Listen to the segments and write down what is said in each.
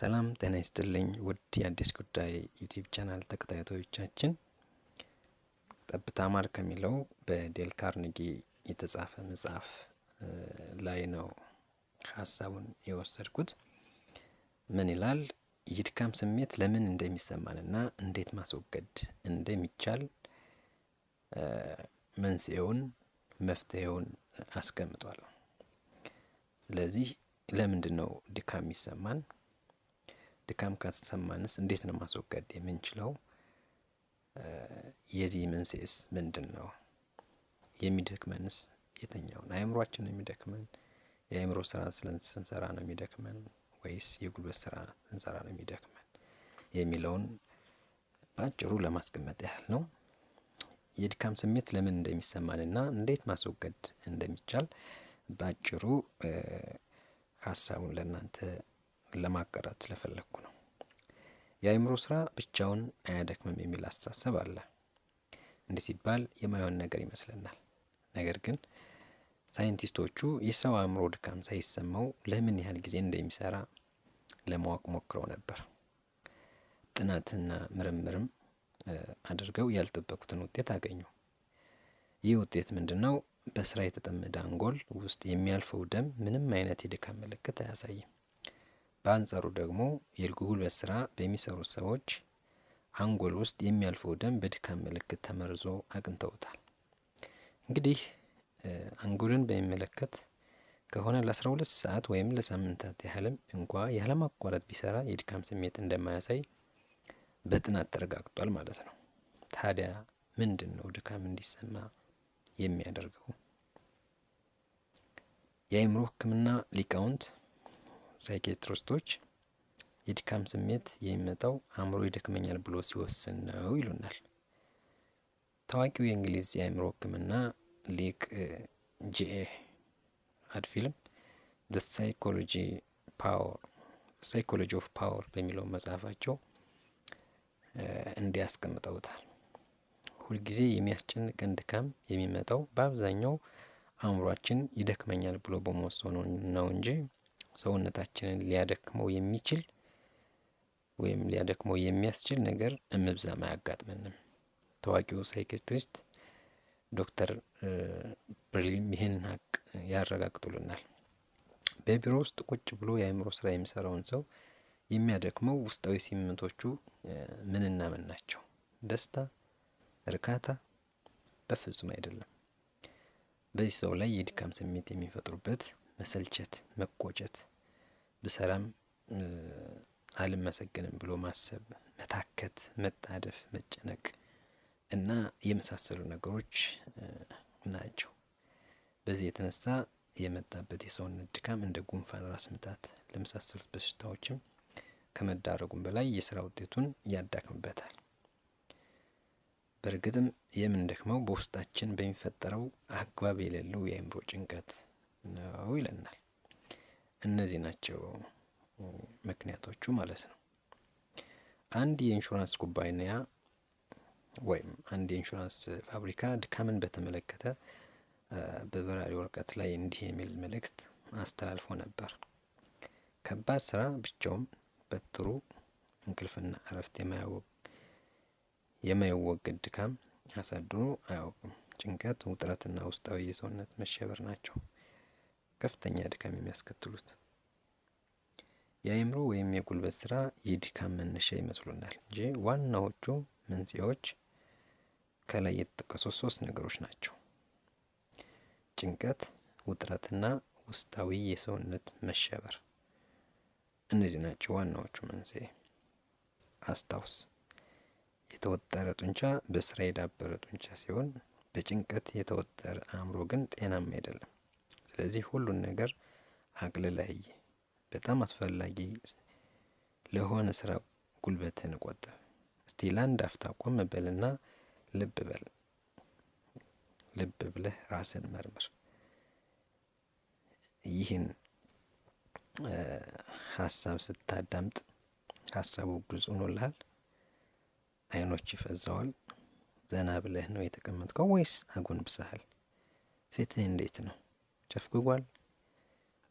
ሰላም ጤና ይስጥልኝ ውድ የአዲስ ጉዳይ ዩቲዩብ ቻናል ተከታታዮቻችን፣ ጠብታ ማር ከሚለው በዴል ካርኔጊ የተጻፈ መጽሐፍ ላይ ነው ሀሳቡን የወሰድኩት። ምን ይላል? የድካም ስሜት ለምን እንደሚሰማንና እንዴት ማስወገድ እንደሚቻል መንስኤውን መፍትሄውን አስቀምጧል። ስለዚህ ለምንድን ነው ድካም የሚሰማን? ድካም ከተሰማንስ እንዴት ነው ማስወገድ የምንችለው? የዚህ መንስኤስ ምንድነው? የሚደክመንስ የትኛው ነው? አእምሮአችን ነው የሚደክመን? የአእምሮ ስራ ስንሰራ ነው የሚደክመን ወይስ የጉልበት ስራ ስንሰራ ነው የሚደክመን የሚለውን በአጭሩ ለማስቀመጥ ያህል ነው። የድካም ስሜት ለምን እንደሚሰማንና እንዴት ማስወገድ እንደሚቻል በአጭሩ ሀሳቡን ለእናንተ ለማቀረብ ስለፈለኩ ነው። የአእምሮ ስራ ብቻውን አያደክምም የሚል አስተሳሰብ አለ። እንዲህ ሲባል የማይሆን ነገር ይመስለናል። ነገር ግን ሳይንቲስቶቹ የሰው አእምሮ ድካም ሳይሰማው ለምን ያህል ጊዜ እንደሚሰራ ለማወቅ ሞክረው ነበር። ጥናትና ምርምርም አድርገው ያልጠበቁትን ውጤት አገኙ። ይህ ውጤት ምንድነው? በስራ የተጠመደ አንጎል ውስጥ የሚያልፈው ደም ምንም አይነት የድካም ምልክት አያሳይም። በአንጻሩ ደግሞ የጉልበት ስራ በሚሰሩ ሰዎች አንጎል ውስጥ የሚያልፈው ደም በድካም ምልክት ተመርዞ አግኝተውታል። እንግዲህ አንጎልን በሚመለከት ከሆነ ለ12 ሰዓት ወይም ለሳምንታት ያህልም እንኳ ያለማቋረጥ ቢሰራ የድካም ስሜት እንደማያሳይ በጥናት ተረጋግጧል ማለት ነው። ታዲያ ምንድን ነው ድካም እንዲሰማ የሚያደርገው? የአእምሮ ሕክምና ሊቃውንት ሳይኪያትሪስቶች የድካም ስሜት የሚመጣው አእምሮ ይደክመኛል ብሎ ሲወስን ነው ይሉናል። ታዋቂው የእንግሊዝ የአእምሮ ሕክምና ሊቅ ጂኤ ሃድፊልም ዘ ሳይኮሎጂ ኦፍ ፓወር በሚለው መጽሐፋቸው እንዲያስቀምጠውታል። ሁልጊዜ የሚያስጨንቀን ድካም የሚመጣው በአብዛኛው አእምሯችን ይደክመኛል ብሎ በመወሰኑ ነው እንጂ ሰውነታችንን ሊያደክመው የሚችል ወይም ሊያደክመው የሚያስችል ነገር እምብዛም አያጋጥመንም። ታዋቂው ሳይኪያትሪስት ዶክተር ብርሊም ይህን ሀቅ ያረጋግጡልናል። በቢሮ ውስጥ ቁጭ ብሎ የአእምሮ ስራ የሚሰራውን ሰው የሚያደክመው ውስጣዊ ስሜቶቹ ምንና ምን ናቸው? ደስታ፣ እርካታ? በፍጹም አይደለም። በዚህ ሰው ላይ የድካም ስሜት የሚፈጥሩበት መሰልቸት፣ መቆጨት፣ ብሰራም አልመሰገንም ብሎ ማሰብ፣ መታከት፣ መጣደፍ፣ መጨነቅ እና የመሳሰሉ ነገሮች ናቸው። በዚህ የተነሳ የመጣበት የሰውነት ድካም እንደ ጉንፋን፣ ራስ ምታት ለመሳሰሉት በሽታዎችም ከመዳረጉም በላይ የስራ ውጤቱን ያዳክምበታል። በእርግጥም የምንደክመው በውስጣችን በሚፈጠረው አግባብ የሌለው የአእምሮ ጭንቀት ነው ይለናል። እነዚህ ናቸው ምክንያቶቹ ማለት ነው። አንድ የኢንሹራንስ ኩባንያ ወይም አንድ የኢንሹራንስ ፋብሪካ ድካምን በተመለከተ በበራሪ ወረቀት ላይ እንዲህ የሚል መልእክት አስተላልፎ ነበር። ከባድ ስራ ብቻውን በጥሩ እንቅልፍና እረፍት የማይወገድ ድካም አሳድሮ አያውቅም። ጭንቀት፣ ውጥረትና ውስጣዊ የሰውነት መሸበር ናቸው ከፍተኛ ድካም የሚያስከትሉት። የአእምሮ ወይም የጉልበት ስራ የድካም መነሻ ይመስሉናል እንጂ ዋናዎቹ መንስኤዎች ከላይ የተጠቀሱ 3 ነገሮች ናቸው። ጭንቀት፣ ውጥረትና ውስጣዊ የሰውነት መሸበር። እነዚህ ናቸው ዋናዎቹ መንስኤ። አስታውስ፣ የተወጠረ ጡንቻ በስራ የዳበረ ጡንቻ ሲሆን በጭንቀት የተወጠረ አእምሮ ግን ጤናማ አይደለም። ስለዚህ ሁሉን ነገር አቅልለህ በጣም አስፈላጊ ለሆነ ስራ ጉልበትን ቆጥብ። እስቲ ለአንድ አፍታ ቆም በልና ልብ ብለህ ራስን መርምር። ይህን ሀሳብ ስታዳምጥ ሀሳቡ ግልጽ ሆኖልሃል? አይኖች ይፈዛዋል? ዘና ብለህ ነው የተቀመጥከው ወይስ አጎንብሰሃል? ፊትህ እንዴት ነው? ጨፍግጓል?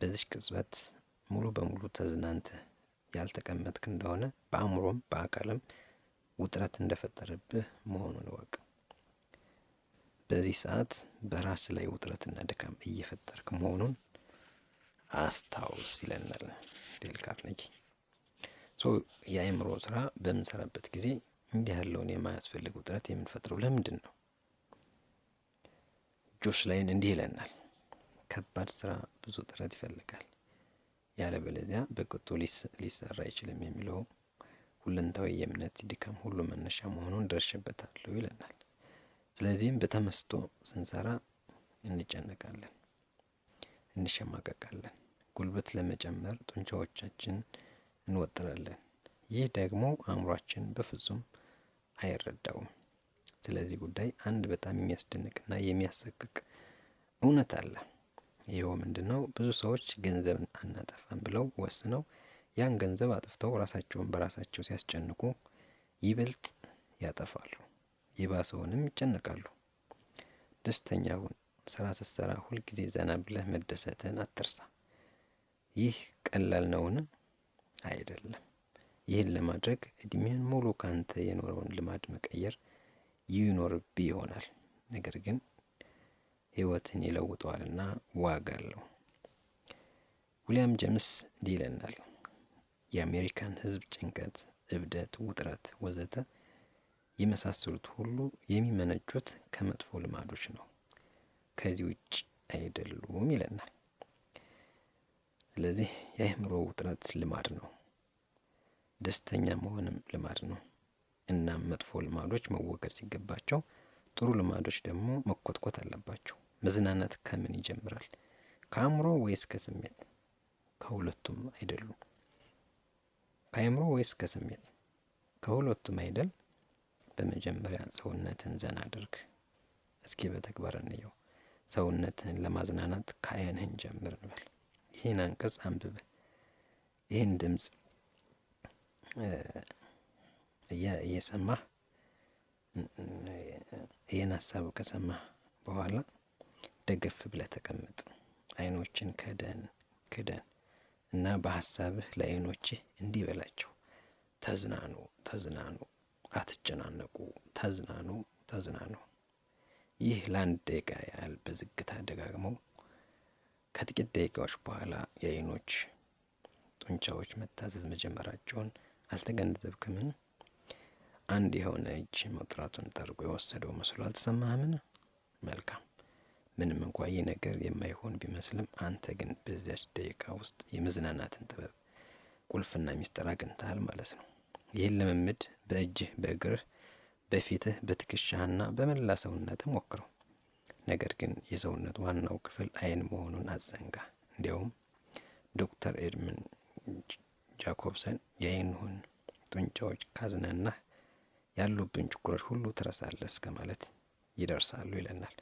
በዚህ ቅጽበት ሙሉ በሙሉ ተዝናንተህ ያልተቀመጥክ እንደሆነ በአእምሮም በአካልም ውጥረት እንደፈጠረብህ መሆኑን እወቅ። በዚህ ሰዓት በራስ ላይ ውጥረትና ድካም እየፈጠርክ መሆኑን አስታውስ ይለናል ዴል ካርኔጊ። የአእምሮ ስራ በምንሰራበት ጊዜ እንዲህ ያለውን የማያስፈልግ ውጥረት የምንፈጥረው ለምንድን ነው? ጆሽ ላይን እንዲህ ይለናል። ከባድ ስራ ብዙ ጥረት ይፈልጋል፣ ያለበለዚያ በቅጡ ሊሰራ አይችልም የሚለው ሁለንታዊ የእምነት ድካም ሁሉ መነሻ መሆኑን ደርሼበታለሁ ይለናል። ስለዚህም በተመስጦ ስንሰራ እንጨነቃለን፣ እንሸማቀቃለን፣ ጉልበት ለመጨመር ጡንቻዎቻችን እንወጥራለን። ይህ ደግሞ አእምሯችን በፍጹም አይረዳውም። ስለዚህ ጉዳይ አንድ በጣም የሚያስደንቅና የሚያሰቅቅ እውነት አለ። ይኸው ምንድነው? ብዙ ሰዎች ገንዘብ አናጠፋም ብለው ወስነው ያን ገንዘብ አጥፍተው ራሳቸውን በራሳቸው ሲያስጨንቁ ይበልጥ ያጠፋሉ፣ የባሰውንም ይጨነቃሉ። ደስተኛ ሁን። ስራ ስትሰራ ሁልጊዜ ዘና ብለህ መደሰትን አትርሳ። ይህ ቀላል ነውን? አይደለም። ይህን ለማድረግ እድሜን ሙሉ ካንተ የኖረውን ልማድ መቀየር ይኖርብህ ይሆናል። ነገር ግን ህይወትን ይለውጠዋልና ዋጋ አለው። ዊሊያም ጄምስ እንዲህ ይለናል። የአሜሪካን ህዝብ ጭንቀት፣ እብደት፣ ውጥረት ወዘተ የመሳሰሉት ሁሉ የሚመነጩት ከመጥፎ ልማዶች ነው፣ ከዚህ ውጭ አይደሉም ይለናል። ስለዚህ የአእምሮ ውጥረት ልማድ ነው፣ ደስተኛ መሆንም ልማድ ነው። እናም መጥፎ ልማዶች መወገድ ሲገባቸው ጥሩ ልማዶች ደግሞ መኮትኮት አለባቸው። መዝናናት ከምን ይጀምራል? ከአእምሮ ወይስ ከስሜት? ከሁለቱም አይደሉም። ከአእምሮ ወይስ ከስሜት? ከሁለቱም አይደል? በመጀመሪያ ሰውነትን ዘና አድርግ። እስኪ በተግባር እንየው። ሰውነትን ለማዝናናት ከአይንህን ጀምር እንበል። ይህን አንቀጽ አንብበ ይህን ድምጽ እየሰማህ ይህን ሀሳብ ከሰማህ በኋላ ደገፍ ብለህ ተቀመጥ። አይኖችን ክደን እና በሀሳብህ ለአይኖችህ እንዲህ በላቸው፣ ተዝናኑ፣ ተዝናኑ፣ አትጨናነቁ፣ ተዝናኑ፣ ተዝናኑ። ይህ ለአንድ ደቂቃ ያህል በዝግታ ደጋግመው። ከጥቂት ደቂቃዎች በኋላ የአይኖች ጡንቻዎች መታዘዝ መጀመራቸውን አልተገነዘብክምን? አንድ የሆነ እጅ መጥራቱን ጠርጎ የወሰደው መስሎ አልተሰማህምን? መልካም። ምንም እንኳ ይህ ነገር የማይሆን ቢመስልም አንተ ግን በዚያች ደቂቃ ውስጥ የመዝናናትን ጥበብ ቁልፍና ሚስጥር አግኝተሃል ማለት ነው። ይህን ልምምድ በእጅህ፣ በእግርህ፣ በፊትህ፣ በትከሻህና በመላ ሰውነትህ ሞክረው። ነገር ግን የሰውነት ዋናው ክፍል አይን መሆኑን አትዘንጋ። እንዲያውም ዶክተር ኤድመን ጃኮብሰን የአይንህን ጡንቻዎች ካዝናናህ ያሉብን ችግሮች ሁሉ ትረሳለህ እስከ ማለት ይደርሳሉ ይለናል።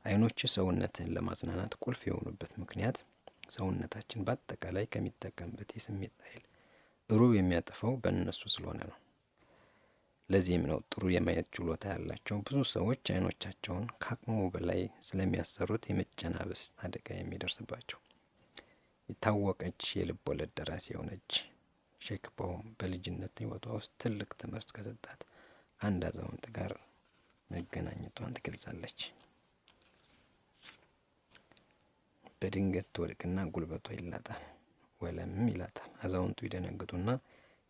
አይኖች ሰውነትን ለማዝናናት ቁልፍ የሆኑበት ምክንያት ሰውነታችን በአጠቃላይ ከሚጠቀምበት የስሜት ኃይል ሩብ የሚያጠፋው በእነሱ ስለሆነ ነው። ለዚህም ነው ጥሩ የማየት ችሎታ ያላቸው ብዙ ሰዎች አይኖቻቸውን ከአቅሙ በላይ ስለሚያሰሩት የመጨናበስ አደጋ የሚደርስባቸው። የታወቀች የልብ ወለድ ደራሲ የሆነች ሼክ ባውም በልጅነት ህይወቷ ውስጥ ትልቅ ትምህርት ከሰጣት አንድ አዛውንት ጋር መገናኘቷን ትገልጻለች። በድንገት ትወድቅና ጉልበቷ ይላጣል፣ ወለምም ይላታል። አዛውንቱ ይደነግጡና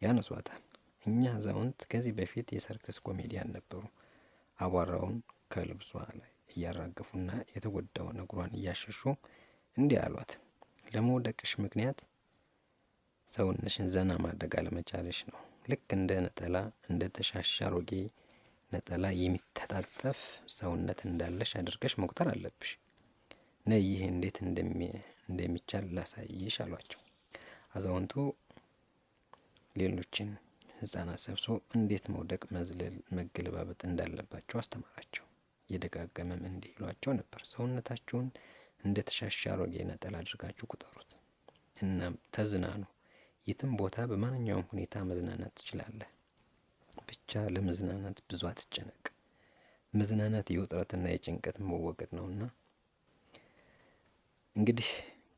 ያነሷታል። እኛ አዛውንት ከዚህ በፊት የሰርከስ ኮሜዲያን ነበሩ። አቧራውን ከልብሷ ላይ እያራገፉና የተጎዳውን እግሯን እያሸሹ እንዲህ አሏት። ለመውደቅሽ ምክንያት ሰውነሽን ዘና ማድረግ አለመቻልሽ ነው። ልክ እንደ ነጠላ፣ እንደ ተሻሻ አሮጌ ነጠላ የሚተጣጠፍ ሰውነት እንዳለሽ አድርገሽ መቁጠር አለብሽ። ነይ ይህ እንዴት እንደሚቻል ላሳይሽ አሏቸው። አዛውንቱ ሌሎችን ህፃናት ሰብስቦ እንዴት መውደቅ፣ መዝለል፣ መገለባበጥ እንዳለባቸው አስተማራቸው። እየደጋገመም እንዲህ ይሏቸው ነበር። ሰውነታችሁን እንደ ተሻሻ አሮጌ ነጠላ አድርጋችሁ ቁጠሩት። እናም ተዝናኑ። የትም ቦታ በማንኛውም ሁኔታ መዝናናት ትችላለህ። ብቻ ለመዝናናት ብዙ አትጨነቅ። መዝናናት የውጥረትና የጭንቀት መወገድ ነውና። እንግዲህ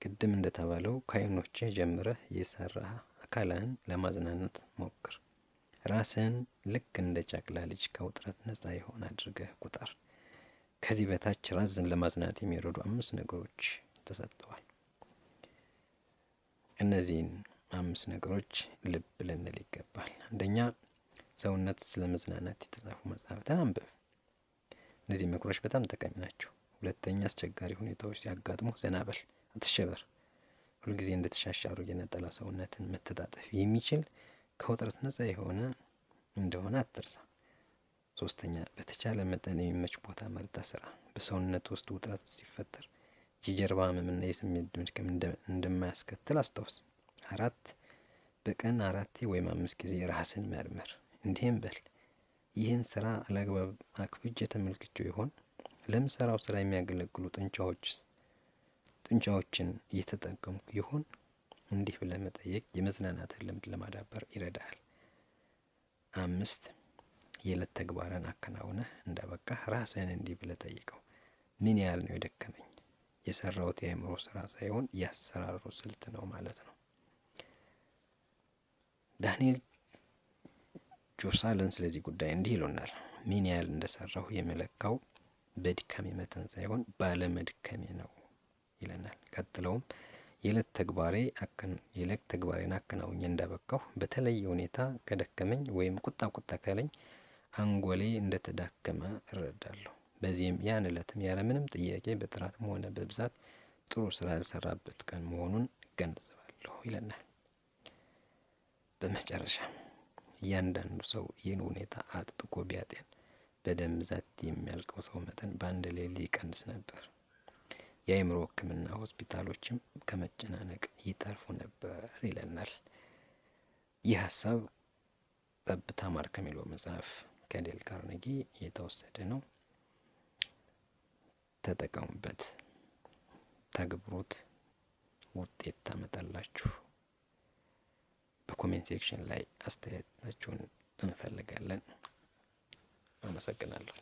ቅድም እንደተባለው ከዓይኖችህ ጀምረህ የሰራህ አካልህን ለማዝናናት ሞክር። ራስህን ልክ እንደ ጨቅላ ልጅ ከውጥረት ነፃ የሆነ አድርገህ ቁጠር። ከዚህ በታች ራስን ለማዝናናት የሚረዱ 5 ነገሮች ተሰጥተዋል። እነዚህን 5 ነገሮች ልብ ልንል ይገባል። አንደኛ፣ ሰውነት ስለ መዝናናት የተጻፉ መጽሐፍትን አንብብ። እነዚህ ምክሮች በጣም ጠቃሚ ናቸው። ሁለተኛ፣ አስቸጋሪ ሁኔታዎች ሲያጋጥሙ ዘና በል፣ አትሸበር። ሁልጊዜ እንደተሻሻሉ የነጠላ ሰውነትን መተጣጠፍ የሚችል ከውጥረት ነፃ የሆነ እንደሆነ አትርሳ። ሶስተኛ፣ በተቻለ መጠን የሚመች ቦታ መርጠህ ስራ። በሰውነት ውስጥ ውጥረት ሲፈጠር የጀርባ ህመምና የስሜት መድከም እንደማያስከትል አስታውስ። 4 በቀን 4 ወይም 5 ጊዜ ራስን መርምር። እንዲህም በል፣ ይህን ስራ አላግባብ አክብጄ ተመልክቼው ይሆን? ለምሰራው ስራ የሚያገለግሉ ጡንቻዎችን እየተጠቀምኩ ይሆን? እንዲህ ብለህ መጠየቅ የመዝናናትን ልምድ ለማዳበር ይረዳሃል። 5 የዕለት ተግባርን አከናውነህ እንዳበቃህ ራስህን እንዲህ ብለህ ጠይቀው፣ ምን ያህል ነው የደከመኝ? የሰራሁት የአእምሮ ስራ ሳይሆን የአሰራሩ ስልት ነው ማለት ነው። ዳንኤል ጆሳልን ስለዚህ ጉዳይ እንዲህ ይሉናል። ምን ያህል እንደሰራሁ የመለካው በድካሜ መጠን ሳይሆን ባለመድከሜ ነው ይለናል። ቀጥለውም የዕለት ተግባሬን አከናውኜ እንዳበቃሁ በተለየ ሁኔታ ከደከመኝ ወይም ቁጣ ካለኝ አንጎሌ እንደተዳከመ እረዳለሁ። በዚህም ያን ዕለትም ያለምንም ጥያቄ በጥራትም ሆነ በብዛት ጥሩ ስራ ያልሰራበት ቀን መሆኑን እገነዘባለሁ ይለናል። በመጨረሻ እያንዳንዱ ሰው ይህን ሁኔታ አጥብቆ ቢያጤን በደም ብዛት የሚያልቀው ሰው መጠን በአንድ ሌሊት ይቀንስ ነበር። የአእምሮ ሕክምና ሆስፒታሎችም ከመጨናነቅ ይተርፉ ነበር ይለናል። ይህ ሀሳብ ጠብታ ማር ከሚለው መጽሐፍ ከዴል ካርኔጊ የተወሰደ ነው። ተጠቀሙበት፣ ተግብሩት፣ ውጤት ታመጣላችሁ። በኮሜንት ሴክሽን ላይ አስተያየታችሁን እንፈልጋለን። አመሰግናለሁ።